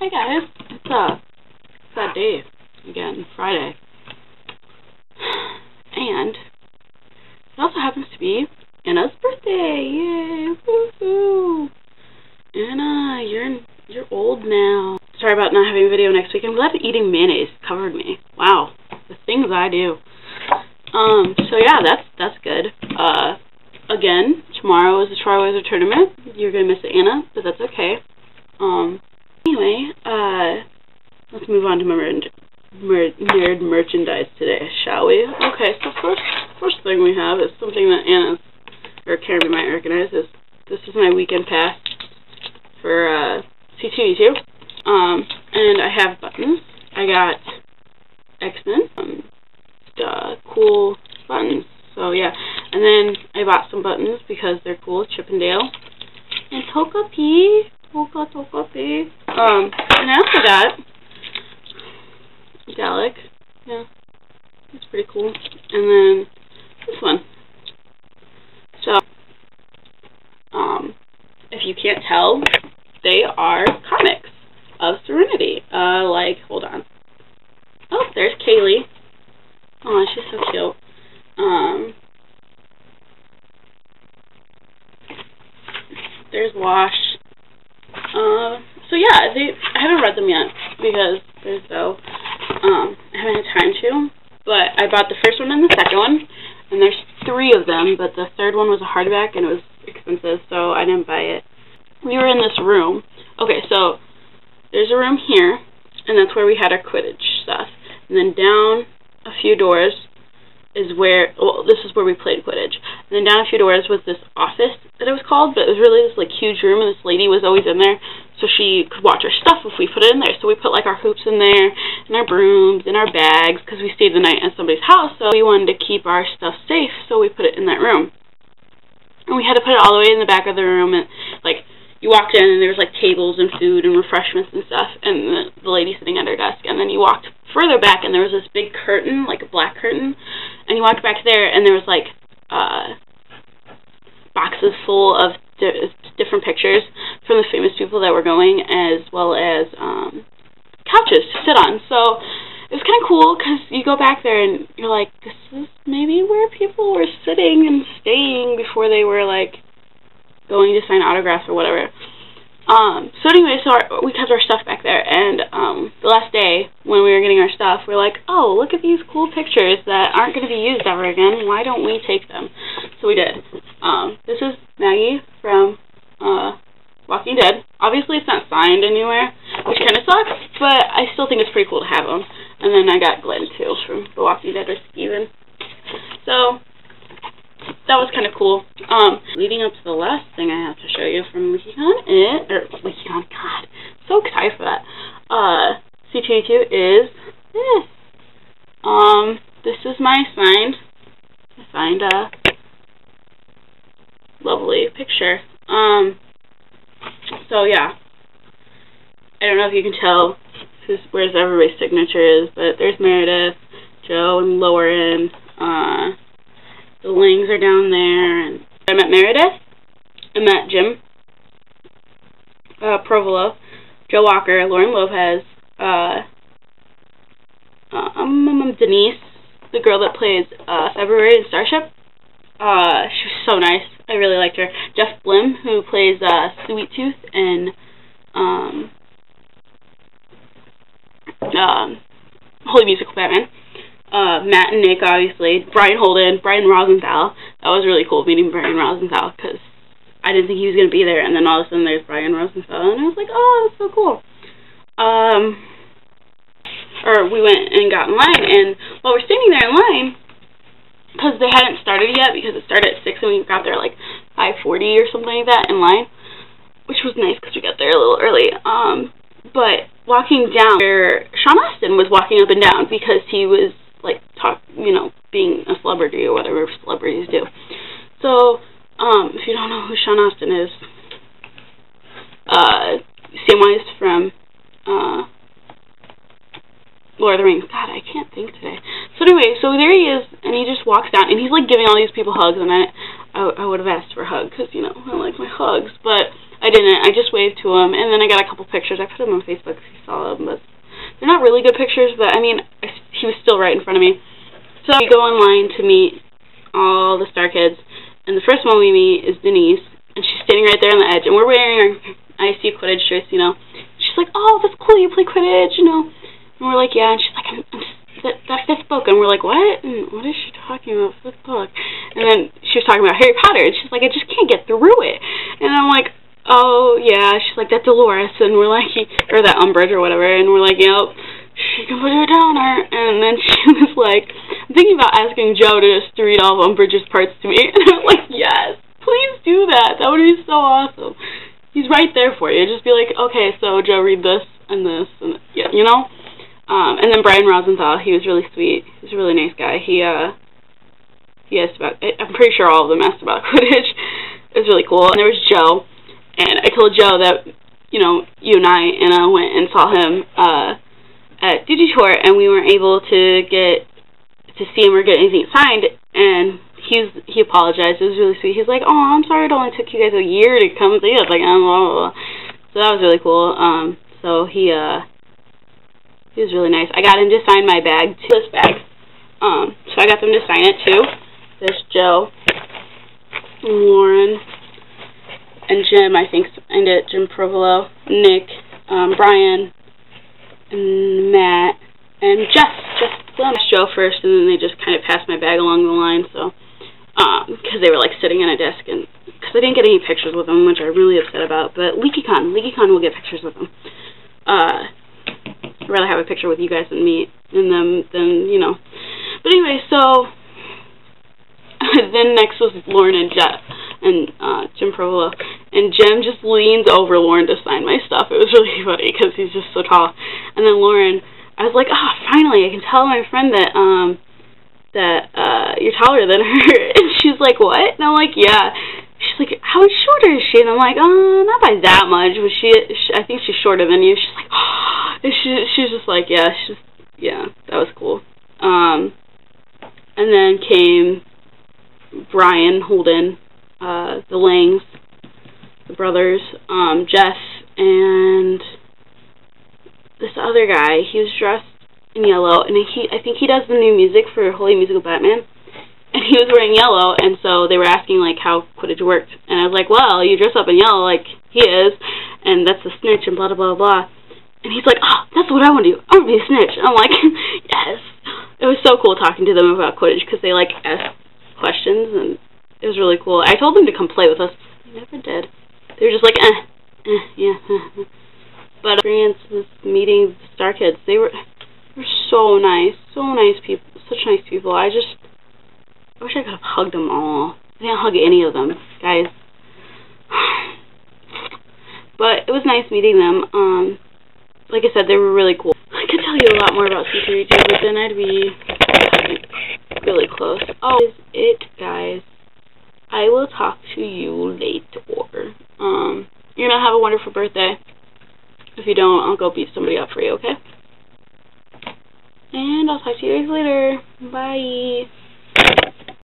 Hi guys, it's that day again, Friday, and it also happens to be Anna's birthday. Yay! Woohoo! Anna, you're old now. Sorry about not having a video next week. I'm glad that eating mayonnaise covered me. Wow, the things I do. So yeah, that's good. Again, tomorrow is the Triwizard tournament. You're gonna miss it, Anna, but that's okay. Anyway, let's move on to my nerd merchandise today, shall we? Okay, so first thing we have is something that Anna or Karen might recognize. This is my weekend pass for C2E2. And I have buttons. I got X-Men, cool buttons. So yeah, and then I bought some buttons because they're cool. Chippendale and Togepi. And I also got Dalek. Yeah, it's pretty cool. And then this one. So, if you can't tell, they are comics of Serenity. Hold on. Oh, there's Kaylee. Oh, she's so cute. There's Wash. So yeah, I haven't read them yet because I haven't had time to. But I bought the first one and the second one, and there's 3 of them. But the third one was a hardback and it was expensive, so I didn't buy it. We were in this room. Okay, so there's a room here, and that's where we had our Quidditch stuff. And then down a few doors is where, well, this is where we played Quidditch. And then down a few doors was this office that it was called, but it was really this huge room, and this lady was always in there, so she could watch our stuff if we put it in there. So we put our hoops in there, and our brooms, and our bags, because we stayed the night at somebody's house, so we wanted to keep our stuff safe, so we put it in that room. And we had to put it all the way in the back of the room, and you walked in and there was tables and food and refreshments and stuff, and the lady sitting at her desk, and then you walked further back and there was this big curtain, a black curtain, and you walked back there and there was boxes full of different pictures from the famous people that were going, as well as couches to sit on. So it was kind of cool because you go back there and you're like, this is maybe where people were sitting and staying before they were going to sign autographs or whatever. So anyway, we kept our stuff back there, and the last day when we were getting our stuff, we were like, oh, look at these cool pictures that aren't going to be used ever again. Why don't we take them? So we did. This is Maggie from Walking Dead. Obviously it's not signed anywhere, which kind of sucks, but I still think it's pretty cool to have them. And then I got Glenn too from The Walking Dead or Steven. So that was kind of cool. Leading up to the last thing I have to show you from WikiCon, God, so excited for that. C2E2 is this. This is my signed, lovely picture. So yeah, I don't know if you can tell where everybody's signature is, but there's Meredith, Joe, and Lauren. The Lings are down there, and I met Meredith, I met Jim, Provolo, Joe Walker, Lauren Lopez, Denise, the girl that plays February in Starship. She was so nice. I really liked her. Jeff Blim, who plays Sweet Tooth in Holy Musical Batman. Matt and Nick, obviously. Brian Holden, Brian Rosenthal. That was really cool meeting Brian Rosenthal, because I didn't think he was going to be there, and then all of a sudden there's Brian Rosenthal, and I was like, oh, that's so cool. We went and got in line, and while we're standing there in line, because they hadn't started yet, because it started at 6, and we got there 5:40 or something like that in line, which was nice because we got there a little early. But walking down, Sean Astin was walking up and down because he was being a celebrity or whatever celebrities do. So, if you don't know who Sean Astin is, Samwise from Lord of the Rings. God, I can't think today. So anyway, so there he is, and he just walks down, and he's giving all these people hugs, and I would have asked for a hug, because, I like my hugs, but I didn't. I just waved to him, and then I got a couple pictures. I put them on Facebook if you saw them, but they're not really good pictures, but, I mean, he was still right in front of me. So we go online to meet all the Starkids, and the first one we meet is Denise, and she's standing right there on the edge, and we're wearing our IC Quidditch shirts, you know. She's like, oh, that's cool, you play Quidditch, you know. And we're like, yeah, and she's like, that fifth book, and we're like, what? And what is she talking about, fifth book? And then she was talking about Harry Potter, and she's like, I just can't get through it. And I'm like, oh, yeah. She's like, that Dolores, and we're like, or that Umbridge or whatever, and we're like, yep. She can put her down her. And then she was like, I'm thinking about asking Joe to just read all of Umbridge's parts to me. And I was like, yes, please do that. That would be so awesome. He's right there for you. Just be like, okay, so Joe, read this, and yeah, you know? And then Brian Rosenthal, he was really sweet. He's a really nice guy. He asked about, I'm pretty sure all of them asked about Quidditch. It was really cool. And there was Joe. And I told Joe that, you know, you and I, Anna, went and saw him, at Duty Tour, and we weren't able to get to see him or get anything signed, and he apologized. It was really sweet. He's like, oh, I'm sorry it only took you guys a year to come see us. Like, blah, blah, blah. So that was really cool. So he was really nice. I got him to sign my bag, this bag. So I got them to sign it too. There's Joe, Lauren, and Jim, I think, signed it. Jim Provolo, Nick, Brian, and Matt, and Jeff Joe first, and then they just kind of passed my bag along the line, so, because they were, like, sitting on a desk, and, because I didn't get any pictures with them, which I'm really upset about, but LeakyCon will get pictures with them. I'd rather have a picture with you guys and me, and them, than, you know. But anyway, so, then next was Lauren and Jeff, and Jim Provolo, and Jim just leans over Lauren to sign my stuff. It was really funny because he's just so tall. And then Lauren, I was like, oh, finally, I can tell my friend that you're taller than her. And she's like, what? And I'm like, yeah. She's like, how shorter is she? And I'm like, not by that much, but I think she's shorter than you. She's like, oh. And she's just like, yeah, that was cool. And then came Brian Holden, the Langs, the brothers, Jeff, and this other guy. He was dressed in yellow, and I think he does the new music for Holy Musical Batman, and he was wearing yellow, and so they were asking, like, how Quidditch worked, and I was like, well, you dress up in yellow like he is, and that's the snitch, and blah, blah, blah, blah, and he's like, oh, that's what I want to do. I want to be a snitch. And I'm like, yes. It was so cool talking to them about Quidditch, because they, like, asked questions, and it was really cool. I told them to come play with us. They never did. They were just like, yeah. But experience this meeting the Starkids, they were so nice people, such nice people. I wish I could have hugged them all. I didn't hug any of them, guys. But it was nice meeting them. Like I said, they were really cool. I could tell you a lot more about C2E2, but then I'd be really close. Oh, is it, guys. I will talk to you later. You're gonna have a wonderful birthday. If you don't, I'll go beat somebody up for you, okay? And I'll talk to you guys later. Bye.